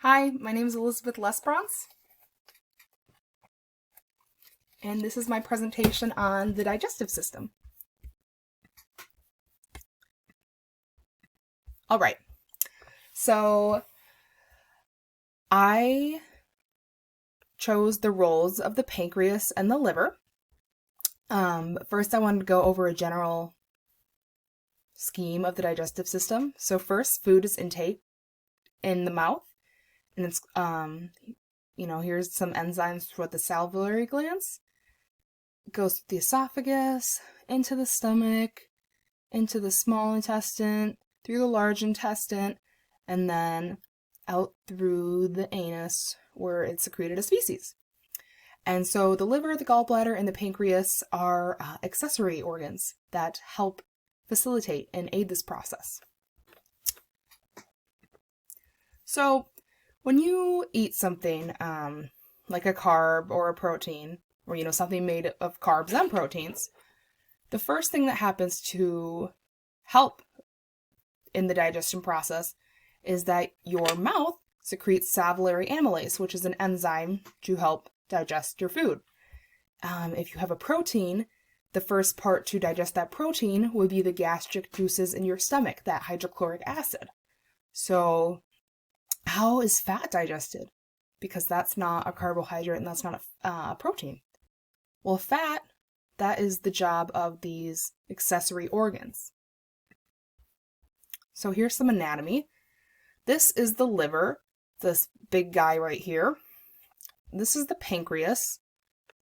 Hi, my name is Elizabeth Lesbrance, and this is my presentation on the digestive system. All right, so I chose the roles of the pancreas and the liver. First, I wanted to go over a general scheme of the digestive system. So first, food is intake in the mouth, and it's here's some enzymes for the salivary glands. It goes through the esophagus, into the stomach, into the small intestine, through the large intestine, and then out through the anus where it's secreted as feces. And so the liver, the gallbladder, and the pancreas are accessory organs that help facilitate and aid this process. So when you eat something like a carb or a protein, or something made of carbs and proteins, the first thing that happens to help in the digestion process is that your mouth secretes salivary amylase, which is an enzyme to help digest your food. If you have a protein, the first part to digest that protein would be the gastric juices in your stomach, that hydrochloric acid. So how is fat digested? Because that's not a carbohydrate and that's not a protein. Well, fat, that is the job of these accessory organs. So here's some anatomy. This is the liver, this big guy right here. This is the pancreas,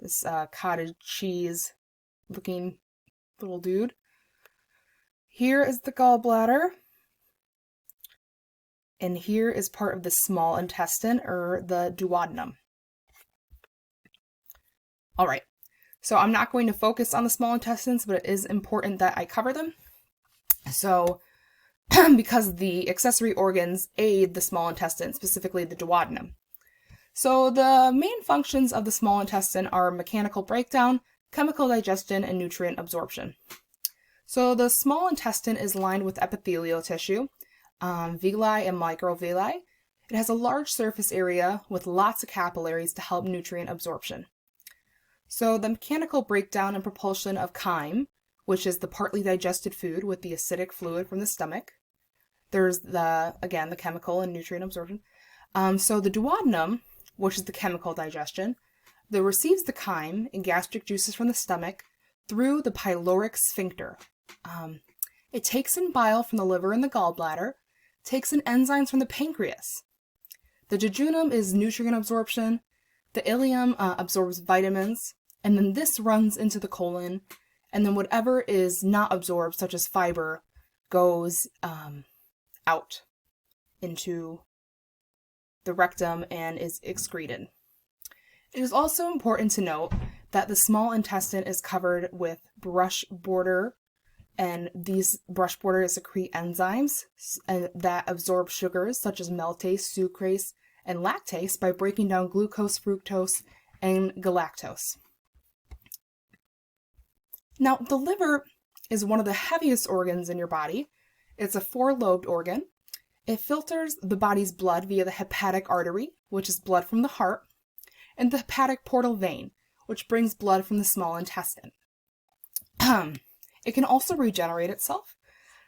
this cottage cheese looking little dude. Here is the gallbladder. And here is part of the small intestine, or the duodenum. All right, so I'm not going to focus on the small intestines, but it is important that I cover them. So because the accessory organs aid the small intestine, specifically the duodenum. So the main functions of the small intestine are mechanical breakdown, chemical digestion, and nutrient absorption. So the small intestine is lined with epithelial tissue, villi and microvilli. It has a large surface area with lots of capillaries to help nutrient absorption. So the mechanical breakdown and propulsion of chyme, which is the partly digested food with the acidic fluid from the stomach. There's the chemical and nutrient absorption. So the duodenum, which is the chemical digestion, that receives the chyme and gastric juices from the stomach through the pyloric sphincter. It takes in bile from the liver and the gallbladder, takes in enzymes from the pancreas. The jejunum is nutrient absorption, the ileum absorbs vitamins, and then this runs into the colon, and then whatever is not absorbed, such as fiber, goes out into the rectum and is excreted. It is also important to note that the small intestine is covered with brush border, and these brush borders secrete enzymes that absorb sugars such as maltase, sucrase, and lactase by breaking down glucose, fructose, and galactose. Now, the liver is one of the heaviest organs in your body. It's a 4-lobed organ. It filters the body's blood via the hepatic artery, which is blood from the heart, and the hepatic portal vein, which brings blood from the small intestine. It can also regenerate itself,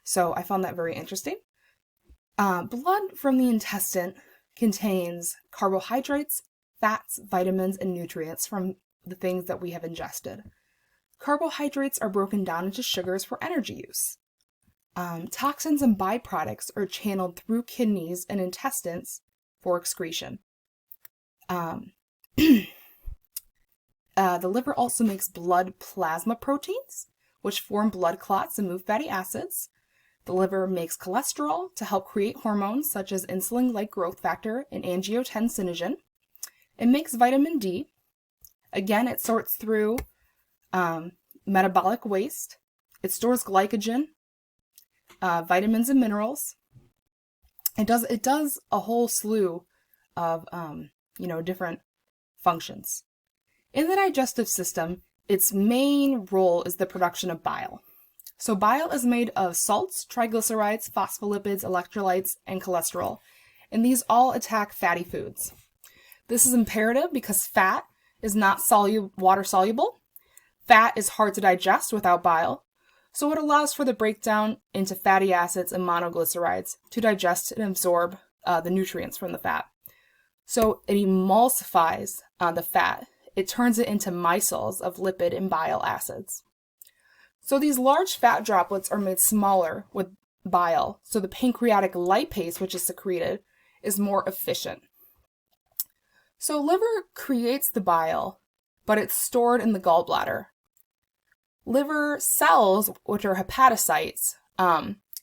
so I found that very interesting. Blood from the intestine contains carbohydrates, fats, vitamins, and nutrients from the things that we have ingested. Carbohydrates are broken down into sugars for energy use. Toxins and byproducts are channeled through kidneys and intestines for excretion. The liver also makes blood plasma proteins, which form blood clots and move fatty acids. The liver makes cholesterol to help create hormones such as insulin-like growth factor and angiotensinogen. It makes vitamin D. Again, it sorts through metabolic waste. It stores glycogen, vitamins and minerals. It does a whole slew of different functions. In the digestive system, its main role is the production of bile. So bile is made of salts, triglycerides, phospholipids, electrolytes, and cholesterol, and these all attack fatty foods. This is imperative because fat is not water soluble. Fat is hard to digest without bile, so it allows for the breakdown into fatty acids and monoglycerides to digest and absorb the nutrients from the fat. So it emulsifies the fat. It turns it into micelles of lipid and bile acids. So these large fat droplets are made smaller with bile, so the pancreatic lipase, which is secreted, is more efficient. So liver creates the bile, but it's stored in the gallbladder. Liver cells, which are hepatocytes,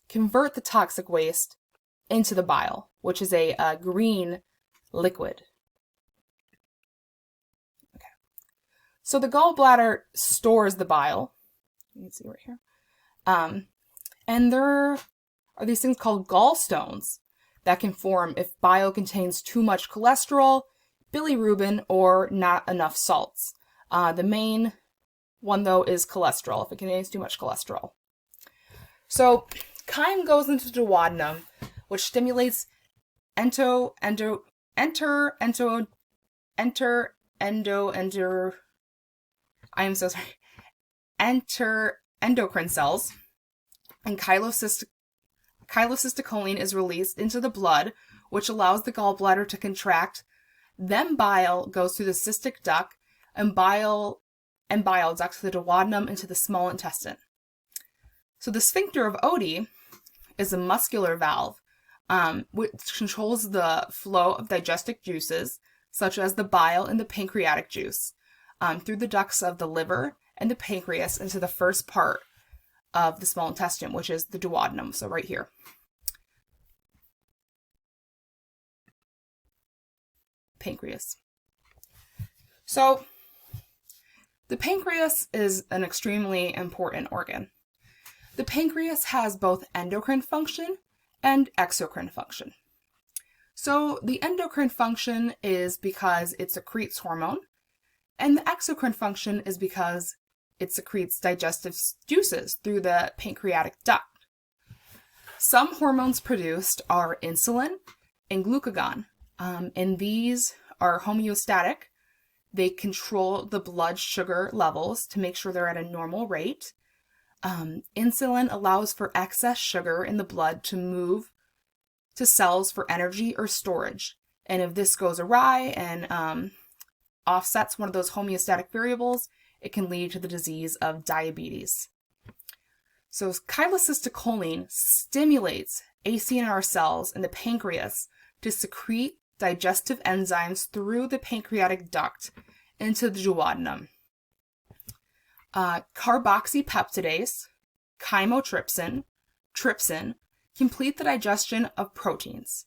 convert the toxic waste into the bile, which is a green liquid. Okay. So the gallbladder stores the bile. You can see right here. And there are these things called gallstones that can form if bile contains too much cholesterol, bilirubin, or not enough salts. The main one, though, is cholesterol, if it contains too much cholesterol. So chyme goes into the duodenum, which stimulates enteroendocrine cells, and chylocystinocholine is released into the blood, which allows the gallbladder to contract. Then bile goes through the cystic duct and bile duct to the duodenum into the small intestine. So the sphincter of Oddi is a muscular valve which controls the flow of digestive juices, such as the bile and the pancreatic juice, through the ducts of the liver and the pancreas into the first part of the small intestine, which is the duodenum, so right here. Pancreas. So the pancreas is an extremely important organ. The pancreas has both endocrine function and exocrine function. So the endocrine function is because it secretes hormone, and the exocrine function is because it secretes digestive juices through the pancreatic duct. Some hormones produced are insulin and glucagon, and these are homeostatic. They control the blood sugar levels to make sure they're at a normal rate. Insulin allows for excess sugar in the blood to move to cells for energy or storage. And if this goes awry and offsets one of those homeostatic variables, it can lead to the disease of diabetes. So chylocystinocholine stimulates ACNR cells in the pancreas to secrete digestive enzymes through the pancreatic duct into the duodenum. Carboxypeptidase, chymotrypsin, trypsin complete the digestion of proteins.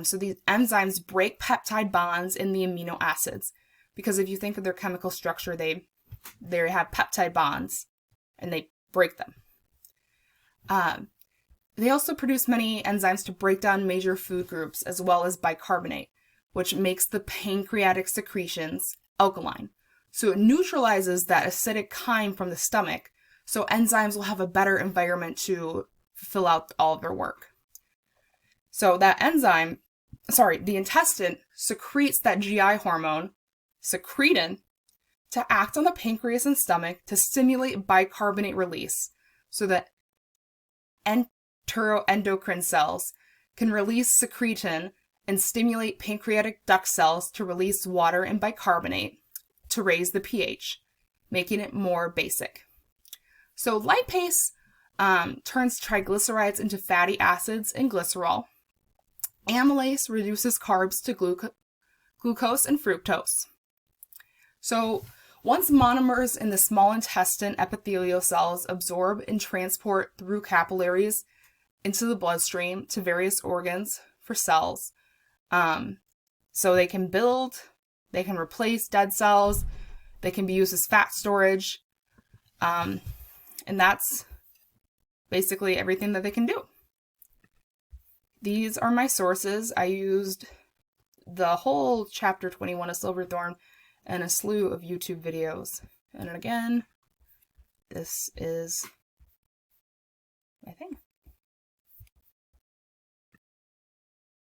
So these enzymes break peptide bonds in the amino acids, because if you think of their chemical structure, they have peptide bonds and they break them. They also produce many enzymes to break down major food groups, as well as bicarbonate, which makes the pancreatic secretions alkaline. So it neutralizes that acidic chyme from the stomach, so enzymes will have a better environment to fill out all of their work. So that the intestine secretes that GI hormone, secretin, to act on the pancreas and stomach to stimulate bicarbonate release, so that enteroendocrine cells can release secretin and stimulate pancreatic duct cells to release water and bicarbonate to raise the pH, making it more basic. So lipase turns triglycerides into fatty acids and glycerol. Amylase reduces carbs to glucose and fructose. So once monomers in the small intestine epithelial cells absorb and transport through capillaries into the bloodstream to various organs for cells, so they can build, they can replace dead cells, they can be used as fat storage, and that's basically everything that they can do. These are my sources. I used the whole chapter 21 of Silverthorn and a slew of YouTube videos. And again, this is my thing.